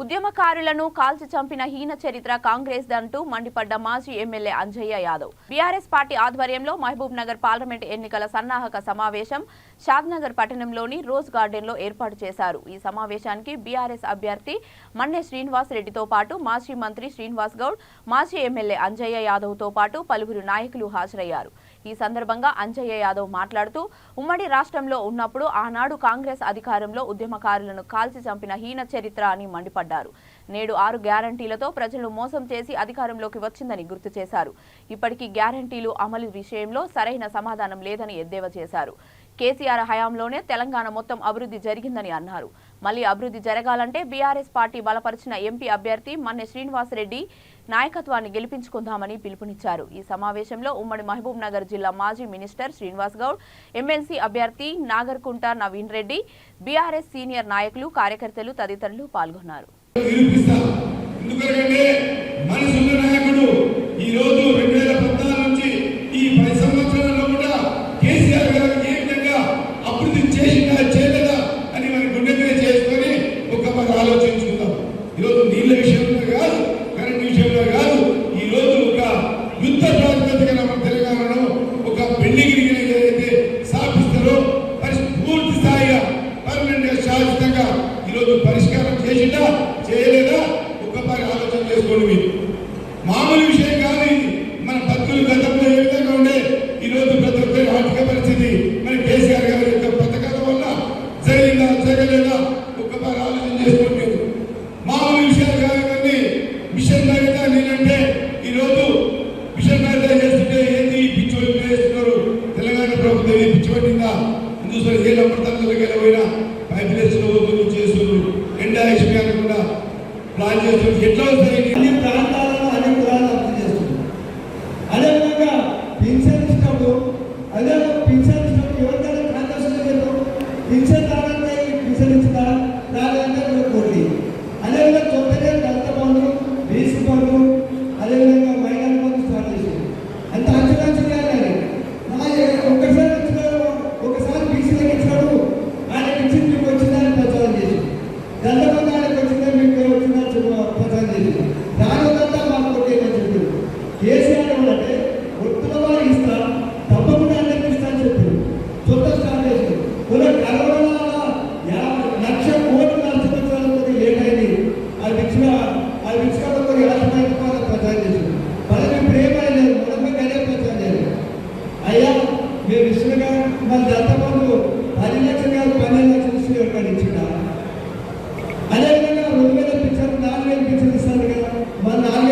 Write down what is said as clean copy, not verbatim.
ఉద్యమకారులను కాల్చి చంపిన హీన చరిత్ర కాంగ్రెస్ దంటూ మండిపడ్డ మాజీ MLA Anjaiah Yadav BRS party ఆధ్వర్యంలో మహబూబ్ నగర్ పార్లమెంట్ ఎన్నికల సన్నాహక సమావేశం షాద్నగర్ పట్టణంలోని రోజ్ గార్డెన్ లో ఏర్పాటు చేశారు। ఈ సమావేశానికి బీఆర్ఎస్ అభ్యర్థి మన్నె శ్రీనివాస్ రెడ్డితో పాటు మాజీ మంత్రి శ్రీనివాస్ గౌడ్, మాజీ ఎమ్మెల్యే అంజయ్య యాదవ్ తో పాటు పలువురు నాయకులు హాజరయ్యారు। ఈ సందర్భంగా అంజయ్య యాదవ్ మాట్లాడుతూ ఉమ్మడి రాష్ట్రంలో ఉన్నప్పుడు ఆనాడు కాంగ్రెస్ అధికారంలో ఉద్యమకారులను కాల్చి చంపిన హీన చరిత్ర అని మండిపడ్డారు। నేడు 6 గ్యారంటీలతో ప్రజలను మోసం చేసి అధికారంలోకి వచ్చిందని గుర్తు చేశారు। ఇప్పటికీ గ్యారంటీలు అమలు విషయంలో సరైన సమాధానం లేదని ఎద్దేవా చేశారు। కేసీఆర్ హయాంలోనే తెలంగాణ మొత్తం అభివృద్ధి జరిగిందని అన్నారు। మళ్లీ అభివృద్ధి జరగాలంటే బీఆర్ఎస్ పార్టీ బలపరిచిన ఎంపీ అభ్యర్థి మన్నె శ్రీనివాస్ రెడ్డి నాయకత్వాన్ని గెలిపించుకుందామని పిలుపునిచ్చారు। ఈ సమావేశంలో ఉమ్మడి మహబూబ్ నగర్ జిల్లా మాజీ మినిస్టర్ శ్రీనివాస్ గౌడ్, ఎమ్మెల్సీ అభ్యర్థి నాగర్కుంట నవీన్ రెడ్డి, బీఆర్ఎస్ సీనియర్ నాయకులు, కార్యకర్తలు తదితరులు పాల్గొన్నారు। పరిష్కారం చేసినా చేయలేదా ఒక్కసారి ఆలోచన చేసుకోండి। మీరు మామూలు విషయం కాదు ఇది। మన బతుకులు గతంలో ఏ విధంగా ఉండే ఈరోజు ప్రతి ఒక్కరి ఆర్థిక పరిస్థితి మన కేసీఆర్ గారి యొక్క పథకాల వల్ల జరిగిందా జరగలేదా ఒక్కసారి ఆలోచన చేసుకోండి। మామూలు విషయాలు కాదు కానీ మిషన్ భరిత నేనంటే ఈరోజు మిషన్ భరిత చేస్తుంటే ఏంటి పిచ్చి చేస్తున్నారు। తెలంగాణ ప్రభుత్వం ఏ పిచ్చి పట్టిందా అందులో ఏ నంబర్ పోయినా పైపులేషన్ చేస్తున్నారు, ఎండా కూడా ప్లాన్ చేస్తున్నారు। ఎట్లా వస్తాయి